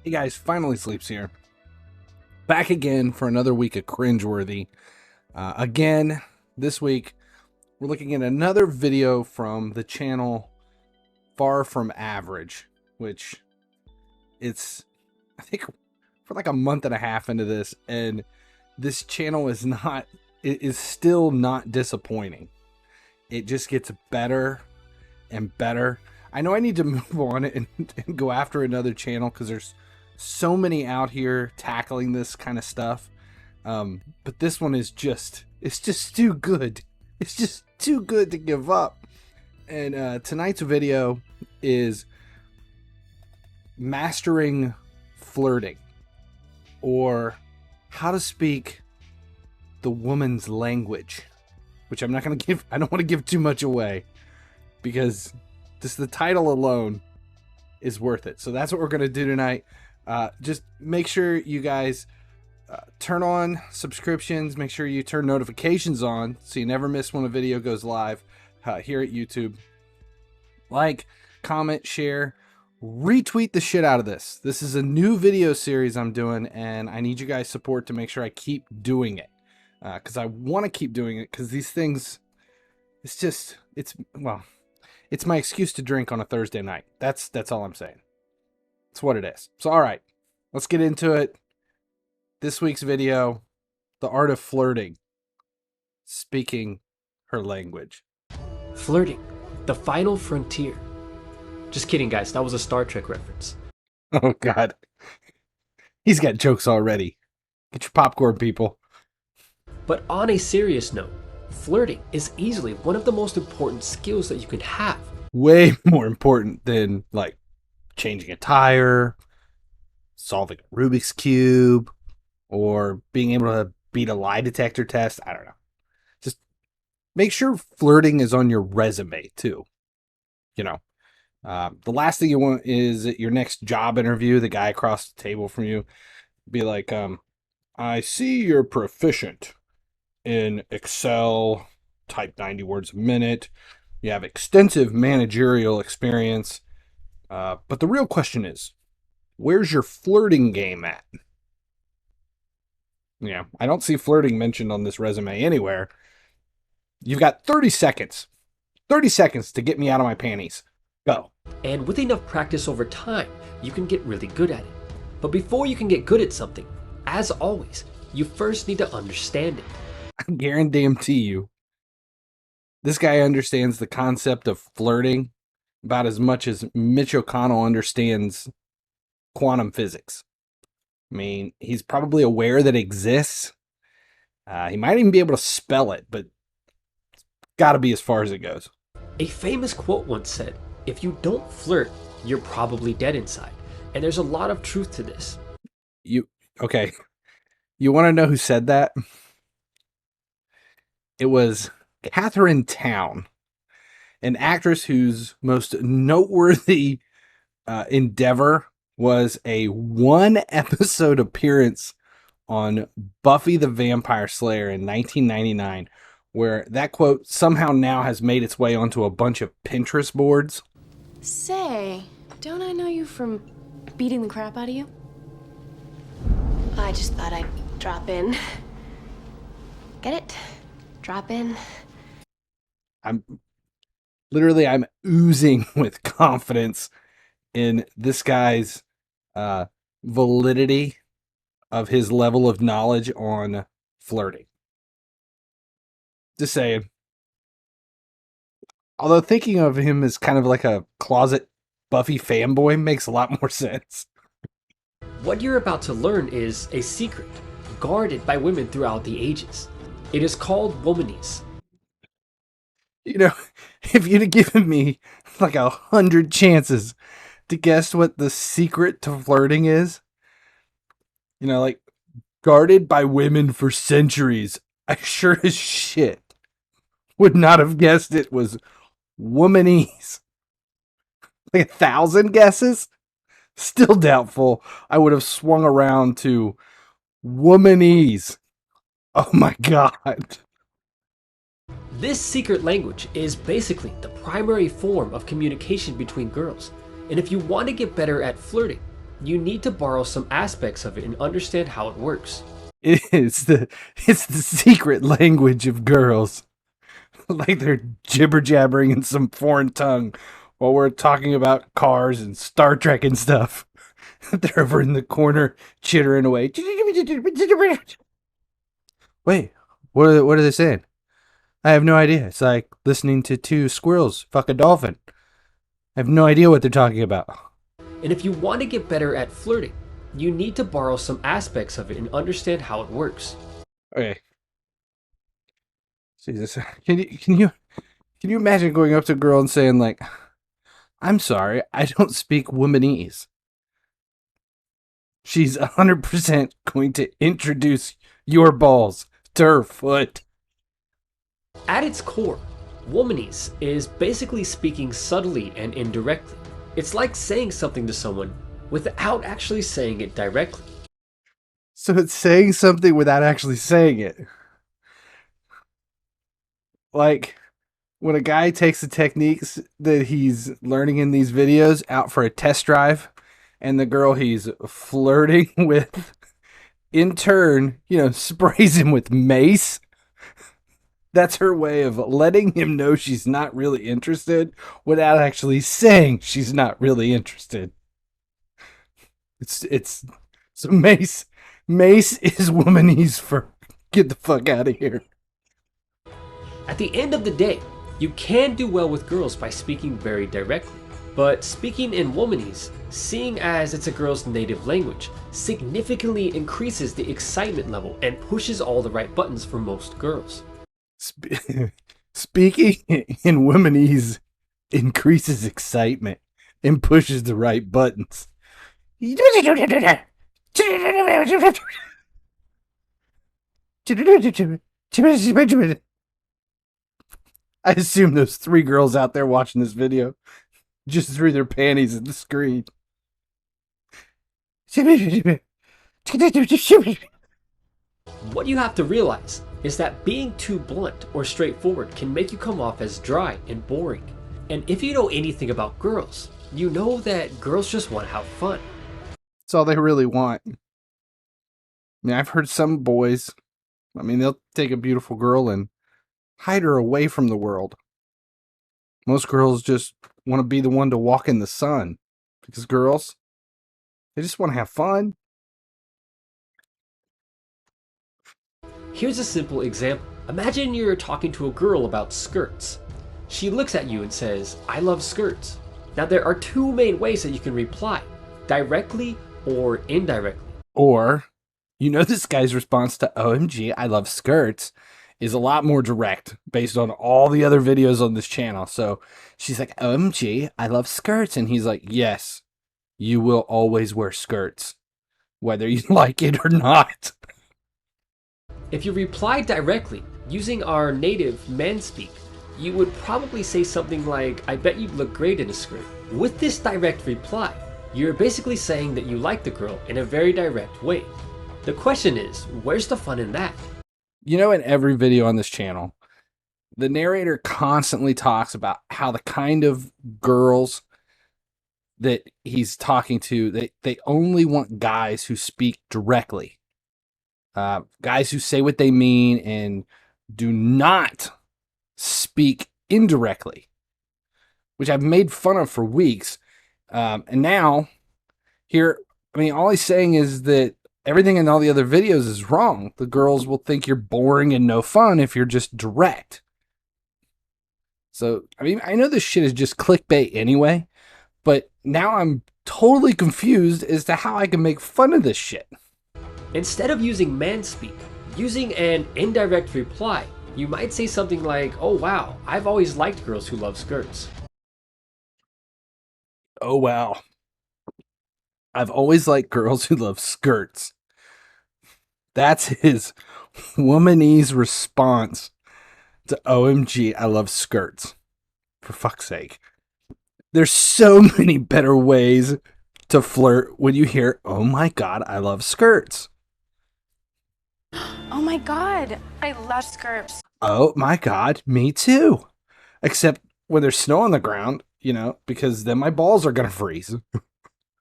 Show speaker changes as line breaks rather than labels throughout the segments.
Hey guys, finally Sleeps here. Back again for another week of Cringeworthy. Again, this week, we're looking at another video from the channel Far From Average, which it's, I think, for like a month and a half into this, and this channel is still not disappointing. It just gets better and better. I know I need to move on and go after another channel because there's so many out here tackling this kind of stuff. But this one is it's just too good. It's just too good to give up. And tonight's video is mastering flirting, or how to speak the woman's language, which I'm not going to give. I don't want to give too much away because just the title alone is worth it. So that's what we're going to do tonight. Just make sure you guys turn on subscriptions. Make sure you turn notifications on so you never miss when a video goes live here at YouTube. Like, comment, share, retweet the shit out of this. This is a new video series I'm doing, and I need you guys' support to make sure I keep doing it. Because I want to keep doing it, because these things, it's my excuse to drink on a Thursday night. That's all I'm saying. It's what it is. So, all right, let's get into it. This week's video, the art of flirting, speaking her language.
Flirting, the final frontier. Just kidding, guys. That was a Star Trek reference.
Oh, God. He's got jokes already. Get your popcorn, people.
But on a serious note, flirting is easily one of the most important skills that you can have.
Way more important than, like, changing a tire, solving a Rubik's Cube, or being able to beat a lie detector test. I don't know. Just make sure flirting is on your resume, too. You know, the last thing you want is at your next job interview, the guy across the table from you be like, I see you're proficient in Excel, type 90 words a minute. You have extensive managerial experience. But the real question is, where's your flirting game at? Yeah, I don't see flirting mentioned on this resume anywhere. You've got 30 seconds. 30 seconds to get me out of my panties. Go.
And with enough practice over time, you can get really good at it. But before you can get good at something, as always, you first need to understand it.
I guarantee you, this guy understands the concept of flirting about as much as Mitch O'Connell understands quantum physics. I mean, he's probably aware that it exists. He might even be able to spell it, but it's got to be as far as it goes.
A famous quote once said, "If you don't flirt, you're probably dead inside." And there's a lot of truth to this.
Okay. You want to know who said that? It was Catherine Town, an actress whose most noteworthy endeavor was a one-episode appearance on Buffy the Vampire Slayer in 1999, where that quote somehow now has made its way onto a bunch of Pinterest boards.
Say, don't I know you from beating the crap out of you? I just thought I'd drop in. Get it? Drop in.
I'm oozing with confidence in this guy's validity of his level of knowledge on flirting. Just saying. Although thinking of him as kind of like a closet Buffy fanboy makes a lot more sense.
What you're about to learn is a secret, guarded by women throughout the ages. It is called WOMANESE.
You know, if you'd have given me like 100 chances to guess what the secret to flirting is, you know, like guarded by women for centuries, I sure as shit would not have guessed it was womanese. Like 1,000 guesses? Still doubtful I would have swung around to womanese. Oh my God.
This secret language is basically the primary form of communication between girls. And if you want to get better at flirting, you need to borrow some aspects of it and understand how it works.
It's the secret language of girls. Like they're jibber jabbering in some foreign tongue while we're talking about cars and Star Trek and stuff. They're over in the corner chittering away. Wait, what are they saying? I have no idea. It's like listening to two squirrels fuck a dolphin. I have no idea what they're talking about.
And if you want to get better at flirting, you need to borrow some aspects of it and understand how it works.
Okay. Jesus, can you imagine going up to a girl and saying like, "I'm sorry, I don't speak womanese." She's 100% going to introduce your balls to her foot.
At its core, womanese is basically speaking subtly and indirectly. It's like saying something to someone without actually saying it directly.
So it's saying something without actually saying it. Like when a guy takes the techniques that he's learning in these videos out for a test drive, and the girl he's flirting with, in turn, sprays him with mace. That's her way of letting him know she's not really interested without actually saying she's not really interested. So mace is womanese for get the fuck out of here.
At the end of the day, you can do well with girls by speaking very directly. But speaking in womanese, seeing as it's a girl's native language, significantly increases the excitement level and pushes all the right buttons for most girls.
Speaking in womanese increases excitement and pushes the right buttons. I assume those 3 girls out there watching this video just threw their panties at the screen.
What you have to realize is that being too blunt or straightforward can make you come off as dry and boring. And if you know anything about girls, you know that girls just want to have fun.
That's all they really want. I mean, I've heard some boys, they'll take a beautiful girl and hide her away from the world. Most girls just want to be the one to walk in the sun. Because girls, they just want to have fun.
Here's a simple example. Imagine you're talking to a girl about skirts. She looks at you and says, "I love skirts." Now there are 2 main ways that you can reply, directly or indirectly.
Or, this guy's response to "OMG, I love skirts" is a lot more direct based on all the other videos on this channel. So she's like, "OMG, I love skirts." And he's like, "Yes, you will always wear skirts, whether you like it or not."
If you reply directly, using our native man speak, you would probably say something like, "I bet you'd look great in a skirt." With this direct reply, you're basically saying that you like the girl in a very direct way. The question is, where's the fun in that?
In every video on this channel, the narrator constantly talks about how the kind of girls that he's talking to, they only want guys who speak directly. Guys who say what they mean and do not speak indirectly, which I've made fun of for weeks. And now, here, all he's saying is that everything in all the other videos is wrong. The girls will think you're boring and no fun if you're just direct. So, I know this shit is just clickbait anyway, but now I'm totally confused as to how I can make fun of this shit.
Instead of using man speak, using an indirect reply, you might say something like, "Oh wow, I've always liked girls who love skirts."
Oh wow. I've always liked girls who love skirts. That's his womanese response to "OMG, I love skirts." For fuck's sake. There's so many better ways to flirt when you hear, "Oh my god, I love skirts."
Oh my god, I love skirts.
Oh my god, me too. Except when there's snow on the ground, because then my balls are gonna freeze.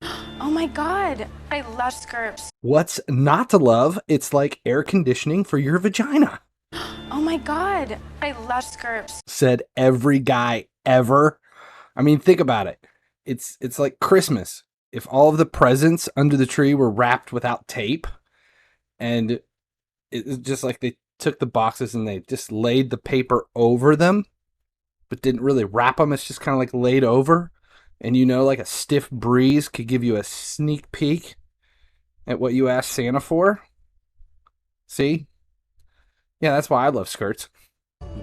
Oh my god, I love skirts.
What's not to love? It's like air conditioning for your vagina.
Oh my god, I love skirts.
Said every guy ever. I mean, think about it. It's like Christmas. If all of the presents under the tree were wrapped without tape, and it's just like they took the boxes and they just laid the paper over them, but didn't really wrap them. It's just kind of like laid over. And like a stiff breeze could give you a sneak peek at what you asked Santa for. See? Yeah, that's why I love skirts.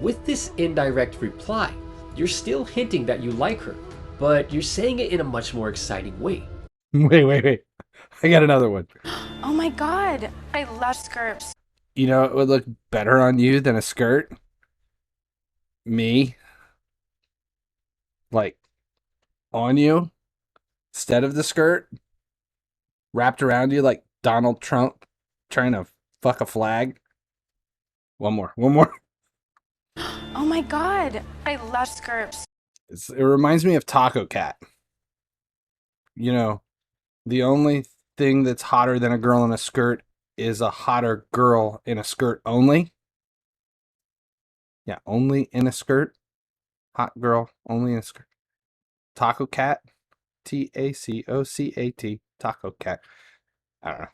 With this indirect reply, you're still hinting that you like her, but you're saying it in a much more exciting way.
Wait. I got another one.
Oh my god, I love skirts.
You know it would look better on you than a skirt? Me. Like, on you instead of the skirt, wrapped around you like Donald Trump trying to fuck a flag. One more.
Oh my god, I love skirts.
It reminds me of Taco Cat. The only thing that's hotter than a girl in a skirt is a hotter girl in a skirt only. Yeah, only in a skirt. Hot girl, only in a skirt. Taco Cat. TACOCAT. Taco Cat. I don't know.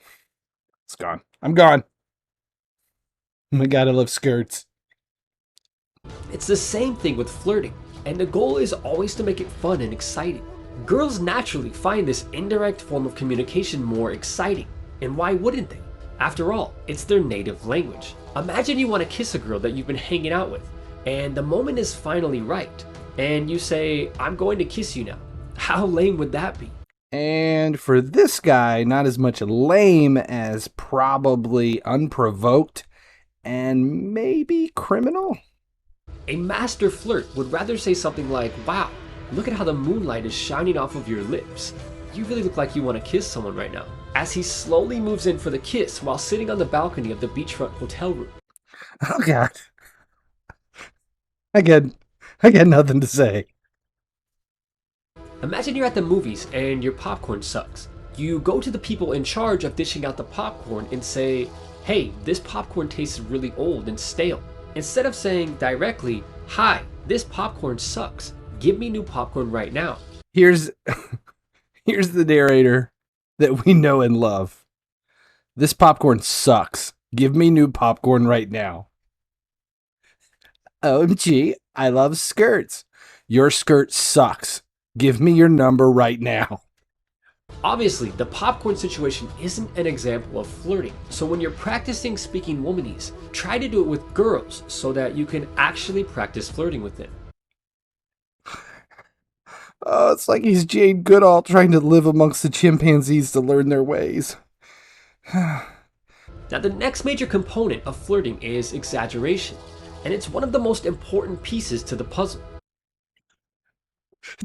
It's gone. I'm gone. Oh my god, I love skirts.
It's the same thing with flirting, and the goal is always to make it fun and exciting. Girls naturally find this indirect form of communication more exciting, and why wouldn't they? After all, it's their native language. Imagine you want to kiss a girl that you've been hanging out with, and the moment is finally right, and you say, "I'm going to kiss you now." How lame would that be?
And for this guy, not as much lame as probably unprovoked and maybe criminal.
A master flirt would rather say something like, "Wow, look at how the moonlight is shining off of your lips. You really look like you want to kiss someone right now," as he slowly moves in for the kiss while sitting on the balcony of the beachfront hotel room.
Oh god. I got nothing to say.
Imagine you're at the movies and your popcorn sucks. You go to the people in charge of dishing out the popcorn and say, "Hey, this popcorn tastes really old and stale." Instead of saying directly, "Hi, this popcorn sucks. Give me new popcorn right now."
Here's the narrator that we know and love. "This popcorn sucks. Give me new popcorn right now." OMG, I love skirts. Your skirt sucks. Give me your number right now.
Obviously, the popcorn situation isn't an example of flirting, so when you're practicing speaking womanese, try to do it with girls so that you can actually practice flirting with them.
Oh, it's like he's Jane Goodall trying to live amongst the chimpanzees to learn their ways.
Now, the next major component of flirting is exaggeration, and it's one of the most important pieces to the puzzle.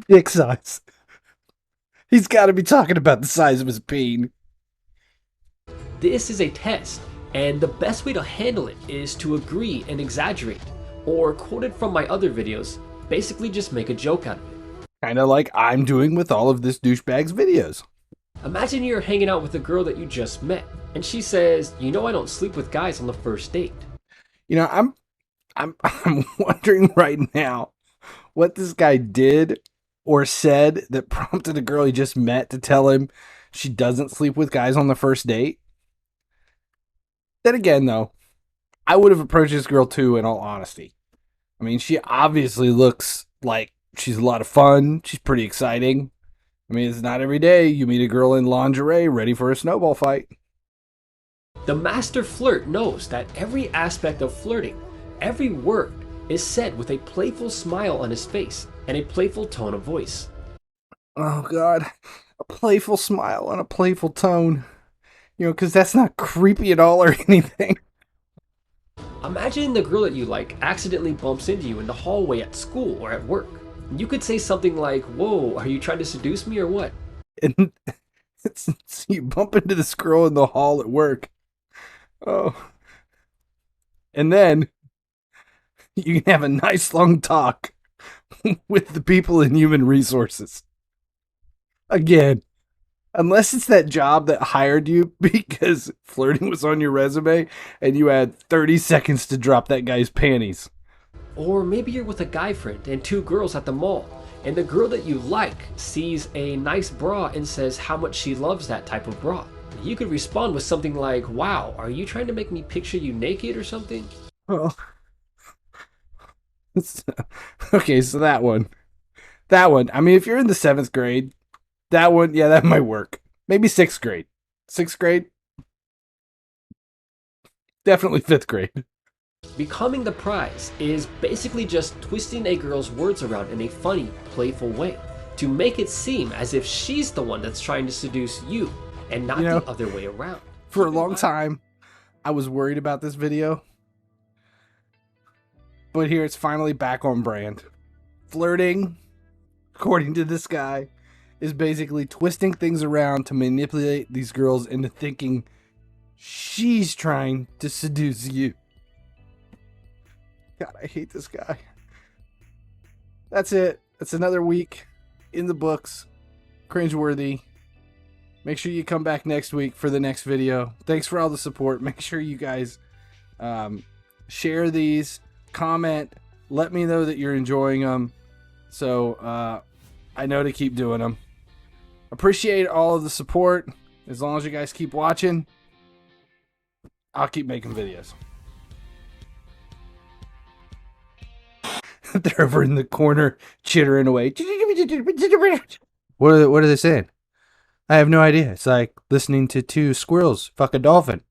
Dick size. He's got to be talking about the size of his peen.
This is a test, and the best way to handle it is to agree and exaggerate, or quoted from my other videos, basically just make a joke out of it.
Kind of like I'm doing with all of this douchebag's videos.
Imagine you're hanging out with a girl that you just met, and she says, "You know I don't sleep with guys on the first date."
I'm wondering right now what this guy did or said that prompted a girl he just met to tell him she doesn't sleep with guys on the first date. Then again, though, I would have approached this girl too, in all honesty. I mean, she obviously looks like she's a lot of fun. She's pretty exciting. I mean, it's not every day you meet a girl in lingerie ready for a snowball fight.
The master flirt knows that every aspect of flirting, every word, is said with a playful smile on his face and a playful tone of voice.
Oh, God. A playful smile and a playful tone. Because that's not creepy at all or anything.
Imagine the girl that you like accidentally bumps into you in the hallway at school or at work. You could say something like, "Whoa, are you trying to seduce me or what?"
And you bump into this girl in the hall at work. Oh. And then you can have a nice long talk with the people in human resources. Again, Unless it's that job that hired you because flirting was on your resume and you had 30 seconds to drop that guy's panties.
Or maybe you're with a guy friend and two girls at the mall, and the girl that you like sees a nice bra and says how much she loves that type of bra. You could respond with something like, wow, are you trying to make me picture you naked or something?
Well, okay, so that one. That one. I mean, if you're in the 7th grade, that one, yeah, that might work. Maybe 6th grade. 6th grade? Definitely 5th grade.
Becoming the prize is basically just twisting a girl's words around in a funny, playful way to make it seem as if she's the one that's trying to seduce you and not the other way around.
For a long time, I was worried about this video. But here it's finally back on brand. Flirting, according to this guy, is basically twisting things around to manipulate these girls into thinking she's trying to seduce you. God, I hate this guy. That's it. That's another week in the books. Cringeworthy. Make sure you come back next week for the next video. Thanks for all the support. Make sure you guys share these, comment, let me know that you're enjoying them, so I know to keep doing them. Appreciate all of the support. As long as you guys keep watching, I'll keep making videos. They're over in the corner chittering away. What are they saying? I have no idea. It's like listening to two squirrels fuck a dolphin.